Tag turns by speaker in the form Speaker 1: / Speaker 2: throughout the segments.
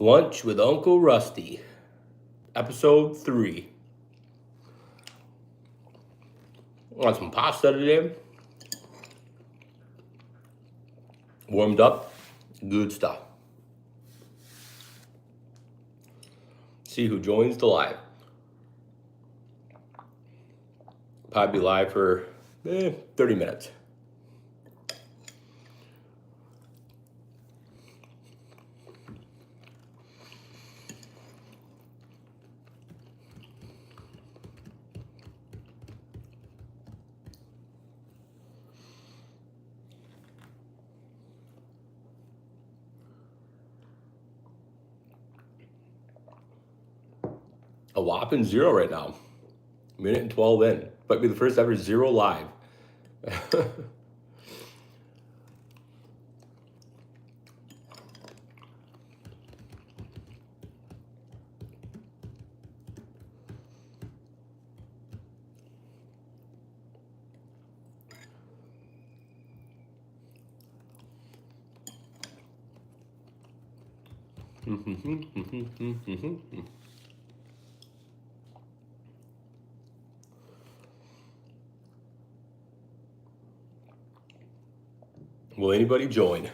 Speaker 1: Lunch with Uncle Rusty, episode 3. Want some pasta today. Warmed up, good stuff. See who joins the live. Probably be live for 30 minutes. A whopping 0 right now. Minute and 12 in. Might be the first ever 0 live. Will anybody join?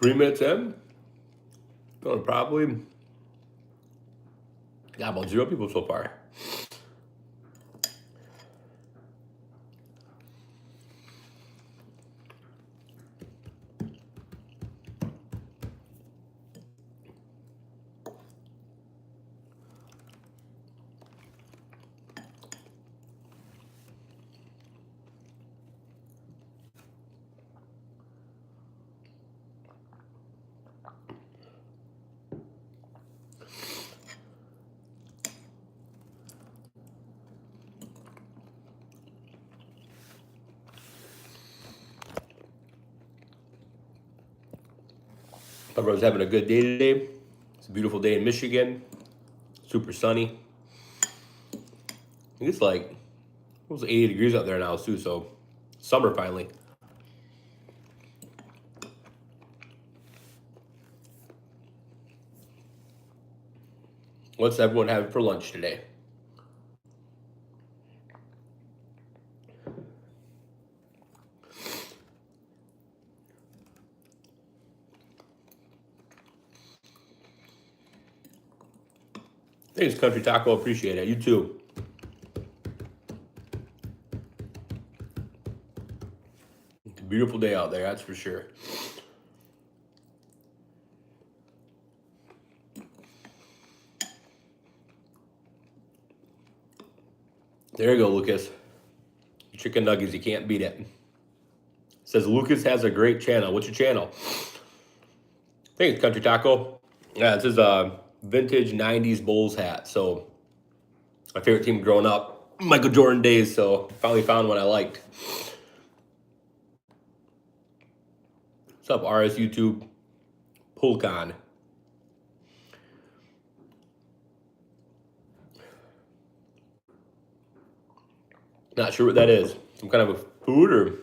Speaker 1: Three minutes in, probably got about 0 people so far. Everyone's having a good day today. It's a beautiful day in Michigan. Super sunny. I think it's like almost 80 degrees out there now too, so summer finally. What's everyone having for lunch today? Thanks, Country Taco. Appreciate it. You too. It's a beautiful day out there, that's for sure. There you go, Lucas. Chicken nuggets, you can't beat it. Says Lucas has a great channel. What's your channel? Thanks, Country Taco. Yeah, this is a vintage 90s Bulls hat. So my favorite team growing up, Michael Jordan days. So finally found one I liked. What's up, RS YouTube? Pulcon. Not sure what that is. Some kind of a food or...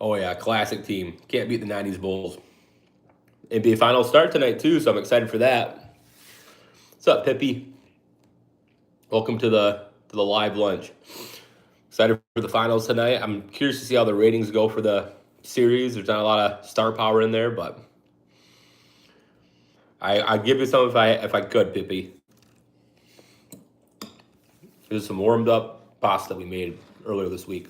Speaker 1: Oh yeah, classic team. Can't beat the 90s Bulls. NBA Finals start tonight too, so I'm excited for that. What's up, Pippi? Welcome to the live lunch. Excited for the finals tonight. I'm curious to see how the ratings go for the series. There's not a lot of star power in there, but I'd give you some if I could, Pippi. There's some warmed up pasta we made earlier this week.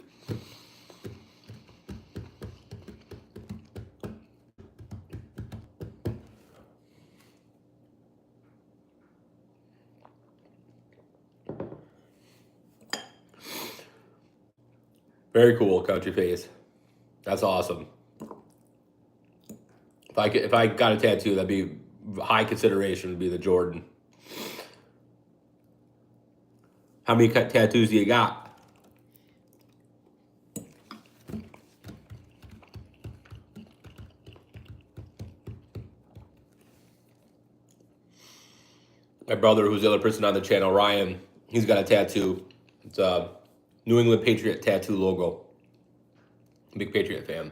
Speaker 1: Very cool, Country Face. That's awesome. If I got a tattoo, that'd be high consideration. Would be the Jordan. How many tattoos do you got? My brother, who's the other person on the channel, Ryan, he's got a tattoo. It's a New England Patriot tattoo logo. Big Patriot fan.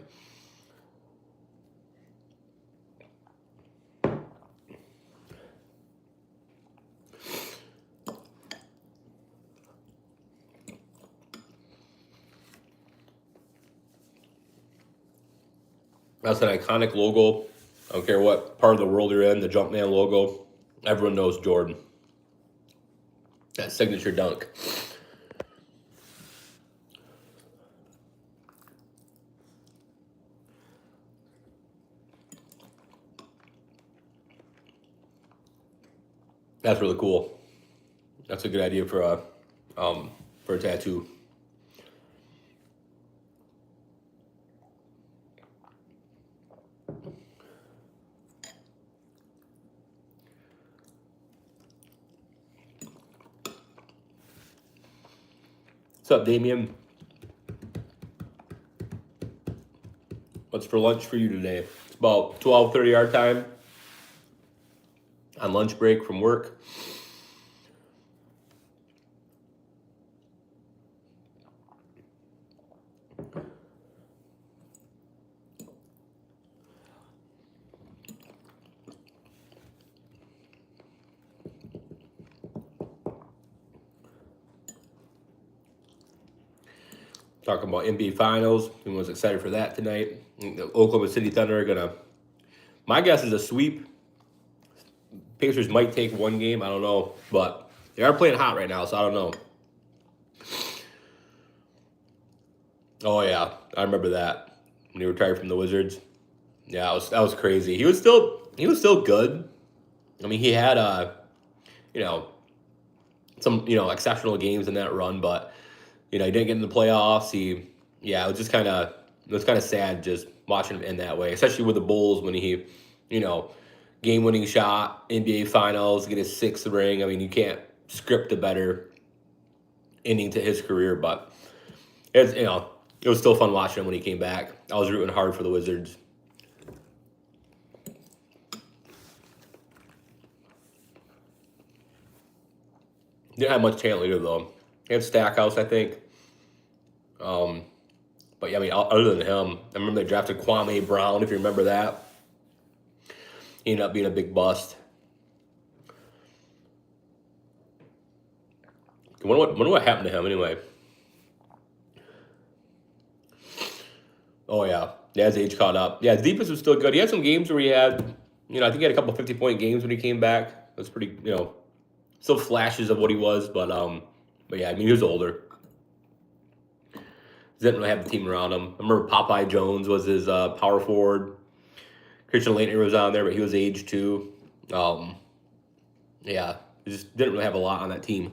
Speaker 1: That's an iconic logo. I don't care what part of the world you're in, the Jumpman logo. Everyone knows Jordan. That signature dunk. That's really cool. That's a good idea for a tattoo. What's up, Damien? What's for lunch for you today? It's about 12:30 our time. On lunch break from work. Talking about NBA Finals. Everyone's excited for that tonight. The Oklahoma City Thunder are gonna. My guess is a sweep. Pacers might take one game. I don't know, but they are playing hot right now, so I don't know. Oh yeah, I remember that when he retired from the Wizards. Yeah, that was crazy. He was still good. I mean, he had some exceptional games in that run, but he didn't get in the playoffs. It was kind of sad just watching him end that way, especially with the Bulls when he, game-winning shot, NBA Finals, get his sixth ring. I mean, you can't script a better ending to his career, but it was still fun watching him when he came back. I was rooting hard for the Wizards. Didn't have much talent either, though. He had Stackhouse, I think. But yeah, I mean, other than him, I remember they drafted Kwame Brown, if you remember that. He ended up being a big bust. I wonder what happened to him anyway. Oh yeah, his age caught up. Yeah, his defense was still good. He had some games where he had, I think he had a couple 50-point games when he came back. That's pretty, still flashes of what he was, but yeah, I mean, he was older. He didn't really have the team around him. I remember Popeye Jones was his power forward. Christian Laettner was on there, but he was aged too. Yeah, he just didn't really have a lot on that team.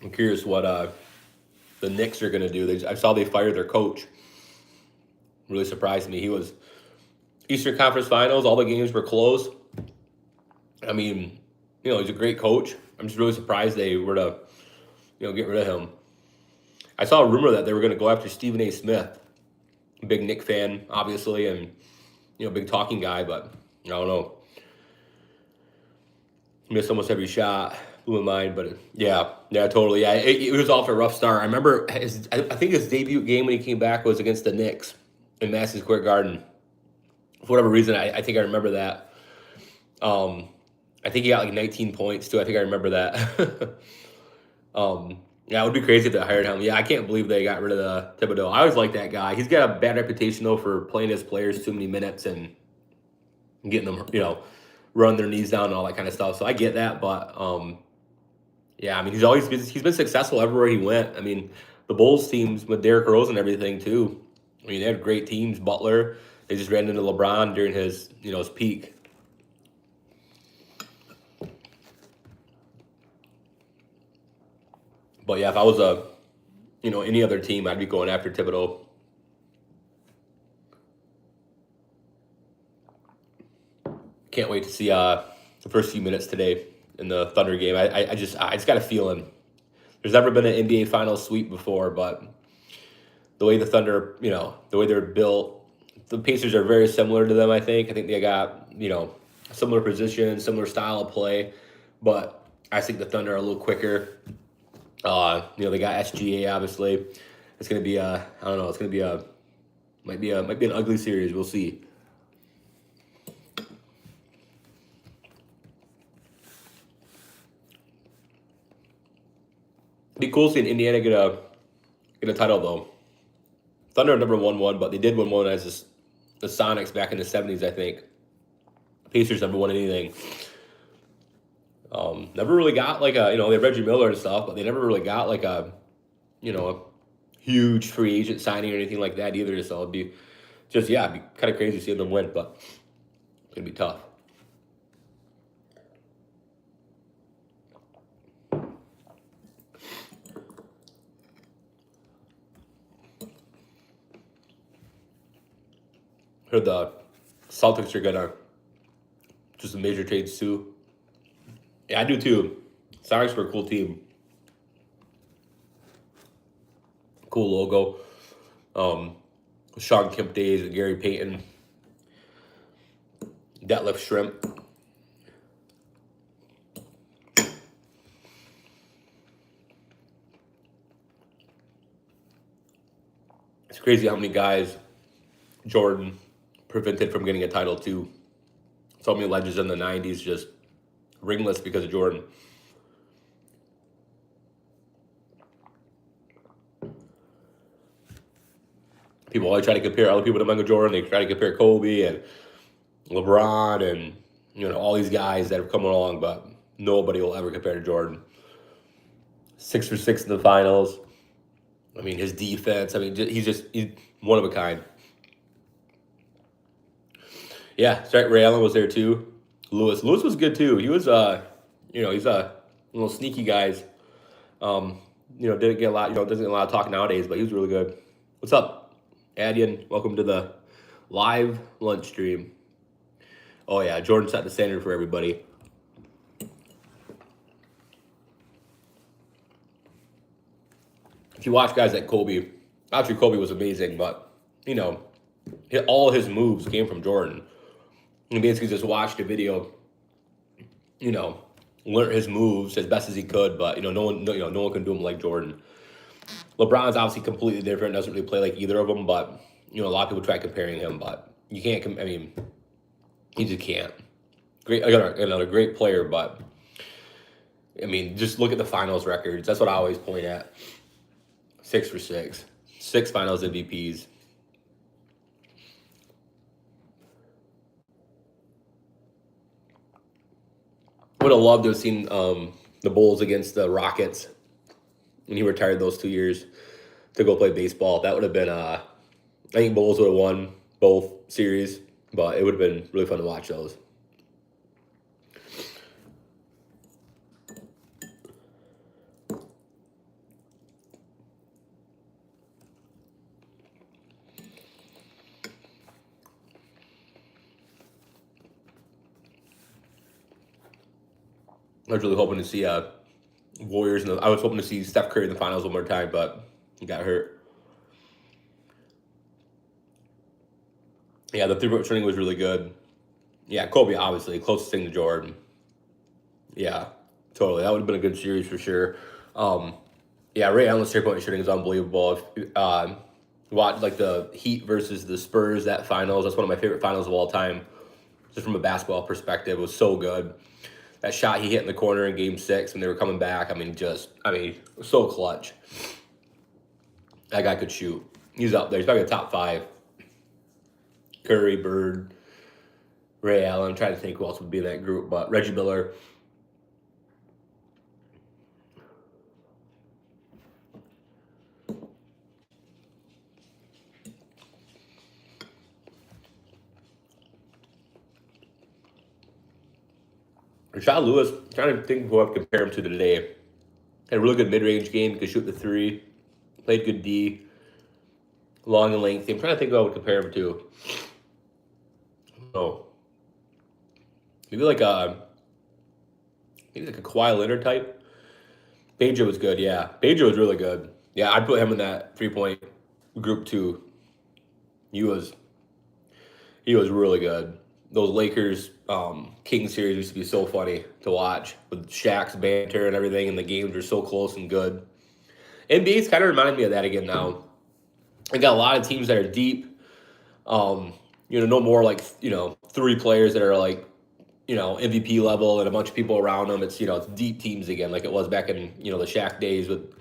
Speaker 1: I'm curious what the Knicks are going to do. I saw they fired their coach. Really surprised me. He was Eastern Conference Finals. All the games were close. I mean, he's a great coach. I'm just really surprised they were to, get rid of him. I saw a rumor that they were going to go after Stephen A. Smith. Big Knick fan, obviously, and big talking guy, but I don't know. Missed almost every shot, blew my mind, but yeah, totally. Yeah, it was off a rough start. I remember I think his debut game when he came back was against the Knicks in Madison Square Garden. For whatever reason, I think I remember that. I think he got like 19 points too. I think I remember that. Yeah, it would be crazy if they hired him. Yeah, I can't believe they got rid of Thibodeau. I always like that guy. He's got a bad reputation though for playing his players too many minutes and getting them, run their knees down and all that kind of stuff. So I get that, but yeah, I mean he's been successful everywhere he went. I mean the Bulls teams with Derrick Rose and everything too. I mean they had great teams. Butler, they just ran into LeBron during his his peak. But yeah, if I was any other team, I'd be going after Thibodeau. Can't wait to see the first few minutes today in the Thunder game. I just got a feeling. There's never been an NBA Finals sweep before, but the way the Thunder, the way they're built, the Pacers are very similar to them. I think they got similar position, similar style of play, but I think the Thunder are a little quicker. They got SGA obviously. It's gonna be I don't know. It's gonna be might be an ugly series. We'll see. It'd be cool seeing Indiana get a title though. Thunder never won one, but they did win one as the Sonics back in the 70s, I think. Pacers never won anything. Never really got like they had Reggie Miller and stuff, but they never really got like a huge free agent signing or anything like that either. So it'd be it'd be kind of crazy seeing them win, but it's gonna be tough. Heard the Celtics are gonna do some major trades too. Yeah, I do too. Sonics were a cool team. Cool logo. Sean Kemp days and Gary Payton. Detlef Shrimp. It's crazy how many guys Jordan prevented from getting a title too. So many legends in the 90s just ringless because of Jordan. People always try to compare other people to Michael Jordan. They try to compare Kobe and LeBron and all these guys that have come along, but nobody will ever compare to Jordan. 6 for 6 in the finals. I mean, his defense. I mean, he's one of a kind. Yeah, that's right. Ray Allen was there too. Lewis was good too. He was he's a little sneaky guys. Didn't get a lot, doesn't get a lot of talk nowadays, but he was really good. What's up, Adian? Welcome to the live lunch stream. Oh yeah, Jordan set the standard for everybody. If you watch guys like Kobe, actually Kobe was amazing, but all his moves came from Jordan. And basically just watched a video, learned his moves as best as he could, but no one can do him like Jordan. LeBron's obviously completely different, doesn't really play like either of them, but a lot of people try comparing him, but you can't. I mean, he just can't. Great, another great player, but I mean, just look at the finals records. That's what I always point at. 6 for 6, 6 finals MVPs. Would have loved to have seen the Bulls against the Rockets when he retired those 2 years to go play baseball. That would have been, I think Bulls would have won both series, but it would have been really fun to watch those. I was really hoping to see Warriors. I was hoping to see Steph Curry in the finals one more time, but he got hurt. Yeah, the three-point shooting was really good. Yeah, Kobe obviously closest thing to Jordan. Yeah, totally. That would have been a good series for sure. Um, yeah, Ray Allen's three-point shooting is unbelievable. If, watch like the Heat versus the Spurs, that finals. That's one of my favorite finals of all time. Just from a basketball perspective, it was so good. That shot he hit in the corner in Game 6 when they were coming back. I mean, so clutch. That guy could shoot. He's up there. He's probably the top 5. Curry, Bird, Ray Allen. I'm trying to think who else would be in that group, but Reggie Miller. Rashad Lewis, trying to think who I would compare him to today. Had a really good mid-range game, could shoot the 3, played good D, long and lengthy. I'm trying to think who I would compare him to. Oh, maybe like a Kawhi Leonard type. Pedro was good, yeah. Pedro was really good. Yeah, I'd put him in that 3-point group too. He was really good. Those Lakers Kings series used to be so funny to watch with Shaq's banter and everything, and the games were so close and good. NBA's kind of reminding me of that again now. I got a lot of teams that are deep. No more like 3 players that are like MVP level and a bunch of people around them. It's it's deep teams again, like it was back in the Shaq days with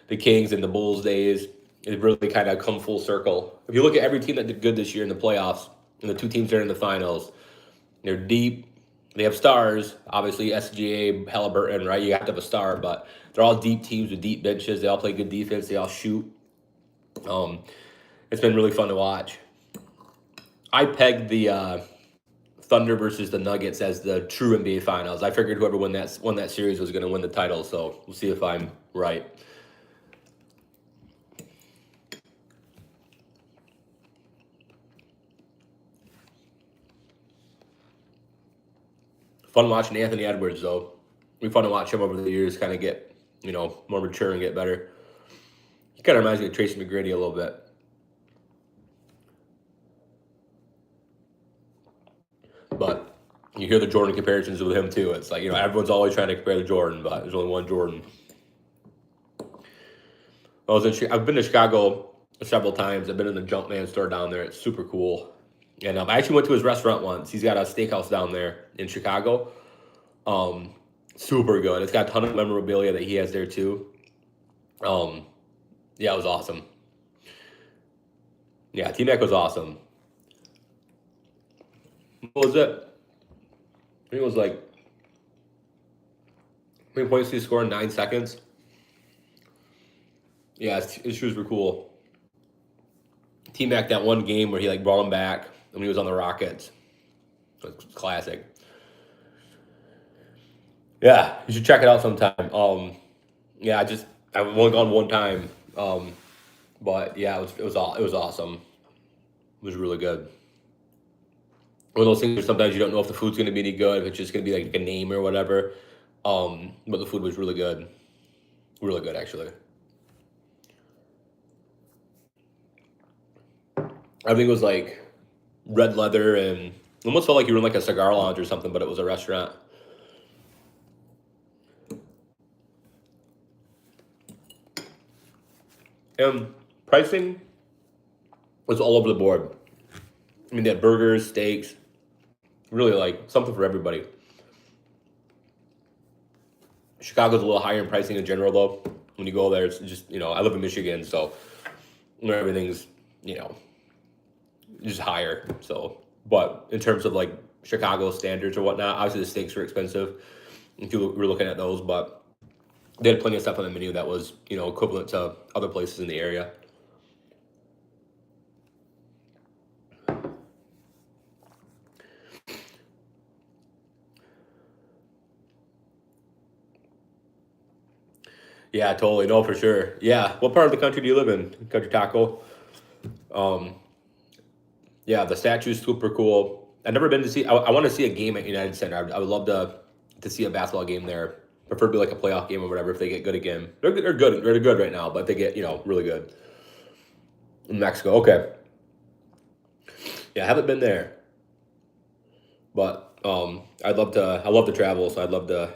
Speaker 1: the Kings and the Bulls days. It really kind of come full circle. If you look at every team that did good this year in the playoffs, and the 2 teams that are in the finals, they're deep. They have stars, obviously SGA, Halliburton, right? You have to have a star, but they're all deep teams with deep benches. They all play good defense. They all shoot. It's been really fun to watch. I pegged the Thunder versus the Nuggets as the true NBA Finals. I figured whoever won that series was going to win the title. So we'll see if I'm right. Fun watching Anthony Edwards though. It'll be fun to watch him over the years, kind of get more mature and get better. He kind of reminds me of Tracy McGrady a little bit. But you hear the Jordan comparisons with him too. It's like everyone's always trying to compare to Jordan, but there's only one Jordan. I've been to Chicago several times. I've been in the Jumpman store down there. It's super cool. And I actually went to his restaurant once. He's got a steakhouse down there in Chicago. Super good. It's got a ton of memorabilia that he has there too. Yeah, it was awesome. Yeah, T-Mac was awesome. What was it? I think it was like how many points did he score in 9 seconds? Yeah, his shoes were cool. T-Mac, that one game where he brought him back when he was on the Rockets. It's classic. Yeah, you should check it out sometime. Yeah, I've only gone one time. But yeah, it was awesome. It was really good. One of those things where sometimes you don't know if the food's going to be any good, if it's just going to be like a name or whatever. But the food was really good actually. I think it was like red leather and almost felt like you were in like a cigar lounge or something, but it was a restaurant. And pricing was all over the board. I mean, they had burgers, steaks, really like something for everybody. Chicago's a little higher in pricing in general, though. When you go there, it's just I live in Michigan, so everything's just higher. So, but in terms of like Chicago standards or whatnot, obviously the steaks were expensive if you were looking at those, but they had plenty of stuff on the menu that was equivalent to other places in the area. Yeah, totally. No, for sure. Yeah. What part of the country do you live in? Country Taco. Um, yeah, the statue's super cool. I've never been to see. I want to see a game at United Center. I would love to see a basketball game there. Preferably like a playoff game or whatever. If they get good again, they're good. They're good right now, but if they get really good in Mexico. Okay. Yeah, I haven't been there, but I love to travel, so I'd love to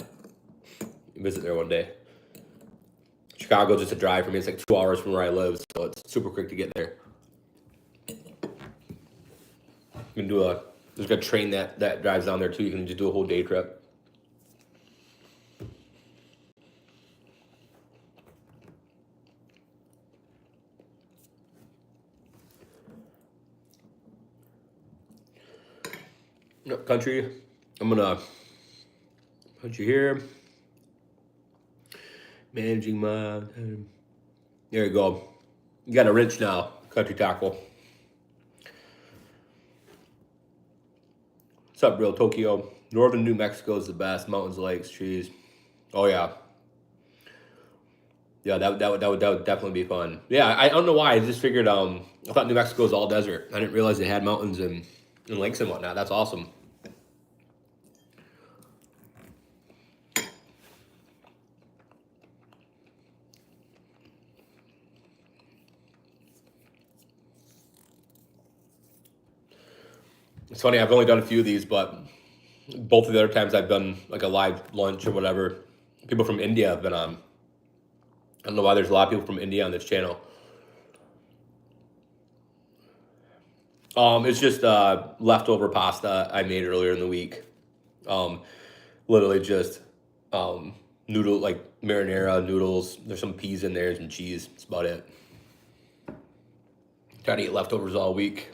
Speaker 1: visit there one day. Chicago just a drive for me. It's like 2 hours from where I live, so it's super quick to get there. You can do there's a train that drives down there too. You can just do a whole day trip. Country, I'm gonna put you here. Managing my time. There you go. You got a wrench now, Country Taco. What's up, Real Tokyo? Northern New Mexico is the best. Mountains, lakes, trees. Oh yeah. Yeah, that would definitely be fun. Yeah, I don't know why. I just figured I thought New Mexico was all desert. I didn't realize they had mountains and lakes and whatnot. That's awesome. It's funny, I've only done a few of these, but both of the other times I've done like a live lunch or whatever, people from India have been on. I don't know why there's a lot of people from India on this channel. It's just leftover pasta I made earlier in the week. Literally just noodle, like marinara noodles. There's some peas in there, some cheese. That's about it. Trying to eat leftovers all week.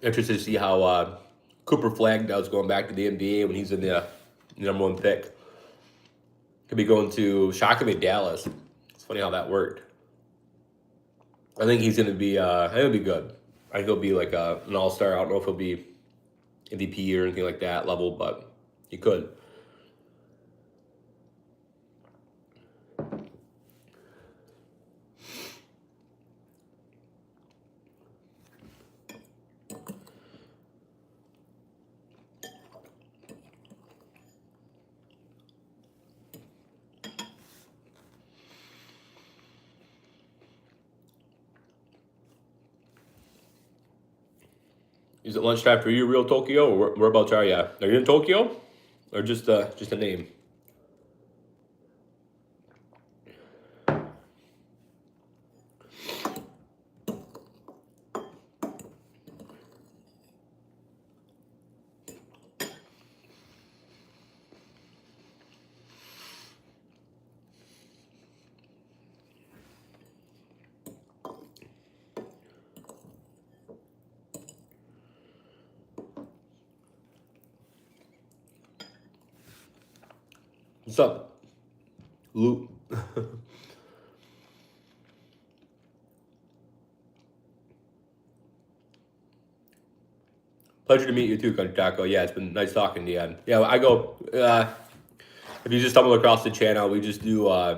Speaker 1: Interested to see how Cooper Flag does going back to the NBA when he's in the #1 pick. Could be going to Shockingly Dallas. It's funny how that worked. I think he's going to be. I think he'll be good. I think he'll be like an all-star. I don't know if he'll be MVP or anything like that level, but he could. Is it lunchtime for you, Real Tokyo, or whereabouts are you? Are you in Tokyo, or just a name? What's up, Luke? Pleasure to meet you too, Country Taco. Yeah, it's been nice talking to you. Yeah, I go. If you just stumble across the channel, we just do my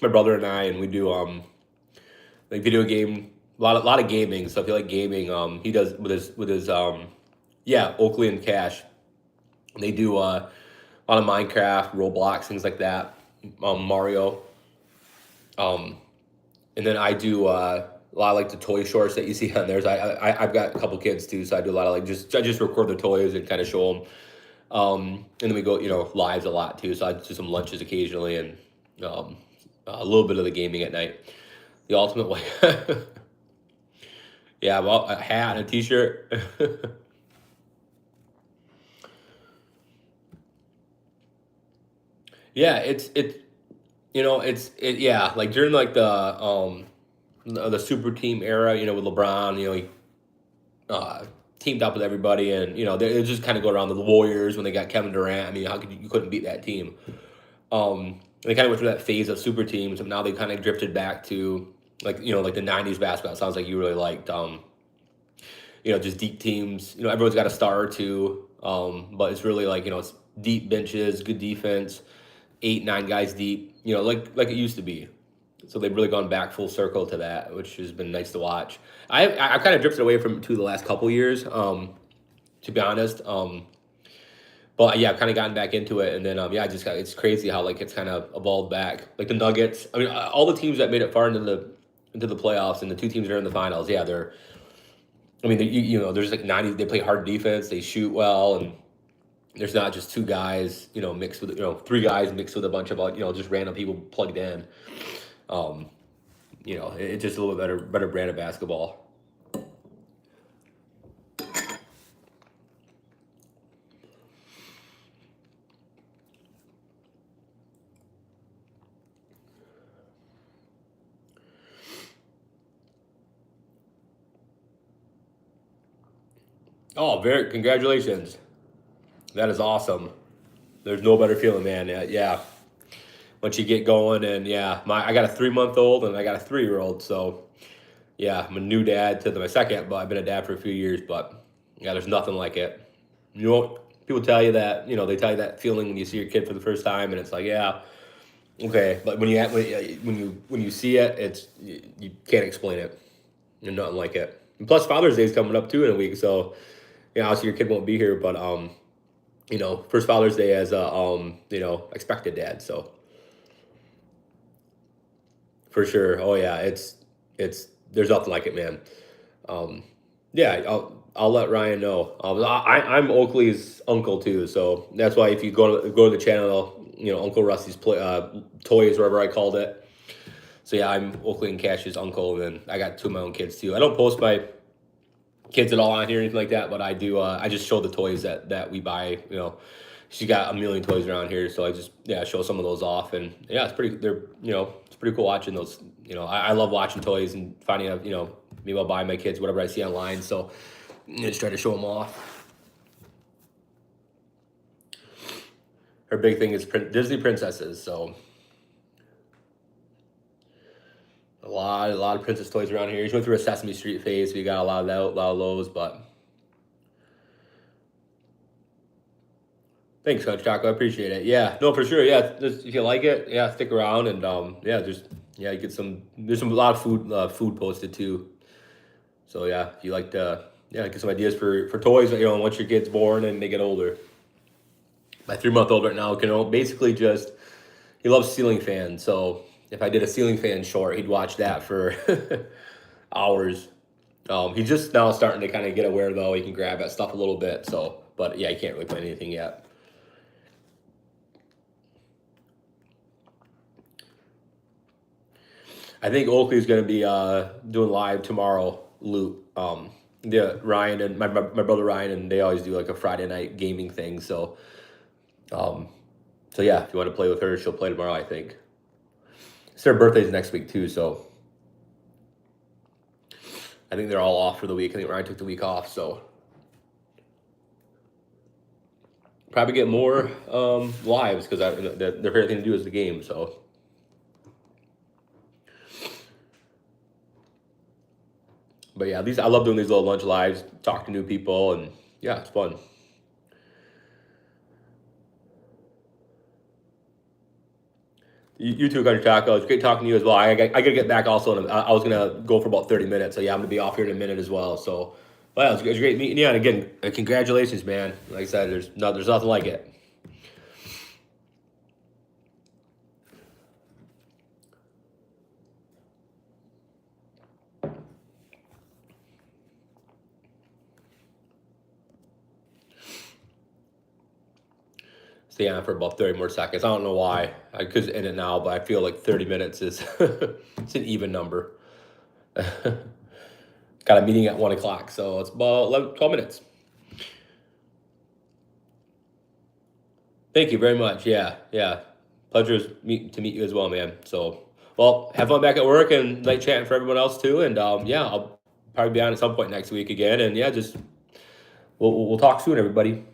Speaker 1: brother and I, and we do like video game, a lot of gaming. So if you like gaming, he does with his yeah, Oakley and Cash. They do a lot of Minecraft, Roblox, things like that. Mario. And then I do a lot of like the toy shorts that you see on there. I've got a couple kids too, so I do a lot of like I just record the toys and kind of show them. And then we go, lives a lot too. So I do some lunches occasionally and a little bit of the gaming at night. The ultimate way. Yeah, well, a hat and a t-shirt. Yeah, yeah, like during like the super team era, with LeBron, he teamed up with everybody, and they just kind of go around the Warriors when they got Kevin Durant. I mean, how could you couldn't beat that team? They kind of went through that phase of super teams, and now they kind of drifted back to like the '90s basketball. It sounds like you really liked, just deep teams. Everyone's got a star or two, but it's really like it's deep benches, good defense, 8, 9 guys deep, you know, like it used to be. So they've really gone back full circle to that, which has been nice to watch. I kind of drifted away from it too the last couple years, to be honest. But yeah, I've kind of gotten back into it, and then yeah, I just got it's crazy how like it's kind of evolved back. Like the Nuggets, I mean, all the teams that made it far into the playoffs, and the two teams that are in the finals, yeah, they're. I mean, you know, there's like 90. They play hard defense, they shoot well, and there's not just two guys, you know, mixed with three guys mixed with a bunch of just random people plugged in. Um, it's just a little bit better brand of basketball. Oh, very congratulations. That is awesome. There's no better feeling, man. Yeah. Once you get going, and yeah, I got a 3-month-old and I got a 3-year-old, so yeah, I'm a new dad to my second, but I've been a dad for a few years. But yeah, there's nothing like it. You know, people tell you that, they tell you that feeling when you see your kid for the first time, and it's like, yeah, okay, but when you see it, you can't explain it. There's nothing like it. And plus, Father's Day is coming up too in a week, so yeah, obviously your kid won't be here, but first Father's Day as a expected dad, so for sure. Oh yeah, it's there's nothing like it, man. Um, yeah, I'll let Ryan know. I'm Oakley's uncle too, so that's why if you go to the channel, Uncle Rusty's toys, wherever I called it. So yeah, I'm Oakley and Cash's uncle, and then I got 2 of my own kids too. I don't post my kids at all on here or anything like that, but I do. I just show the toys that we buy. She got a million toys around here, so I just show some of those off, and yeah, it's pretty. It's pretty cool watching those. I love watching toys and finding out. Maybe I'll buy my kids whatever I see online. So just try to show them off. Her big thing is Disney princesses, so a lot of princess toys around here. She went through a Sesame Street phase. We got a lot of those, but thanks, Coach Taco. I appreciate it. Yeah, no, for sure. Yeah, just, if you like it, yeah, stick around, and you get some. There's a lot of food posted too. So yeah, if you like to get some ideas for toys, once your kid's born and they get older. My 3-month-old right now can basically he loves ceiling fans. So if I did a ceiling fan short, he'd watch that for hours. He's just now starting to kind of get aware though. He can grab at stuff a little bit. So, but yeah, he can't really play anything yet. I think Oakley's going to be doing live tomorrow. Loot. Ryan and my brother Ryan, and they always do like a Friday night gaming thing. So yeah, if you want to play with her, she'll play tomorrow, I think. It's their birthday's next week too, so I think they're all off for the week. I think Ryan took the week off, so probably get more lives because their favorite thing to do is the game. So but yeah, I love doing these little lunch lives, talk to new people, and yeah, it's fun. You too, Country Taco. It's great talking to you as well. I gotta get back also. I was gonna go for about 30 minutes, so yeah, I'm gonna be off here in a minute as well. So, well, it's great meeting you. And again, congratulations, man. Like I said, there's nothing like it. Stay on for about 30 more seconds. I don't know why. I could end it now, but I feel like 30 minutes is it's an even number. Got a meeting at 1 o'clock, so it's about 12 minutes. Thank you very much. Yeah. Pleasure to meet you as well, man. So, well, have fun back at work and night chatting for everyone else too. And yeah, I'll probably be on at some point next week again. And yeah, just we'll talk soon, everybody.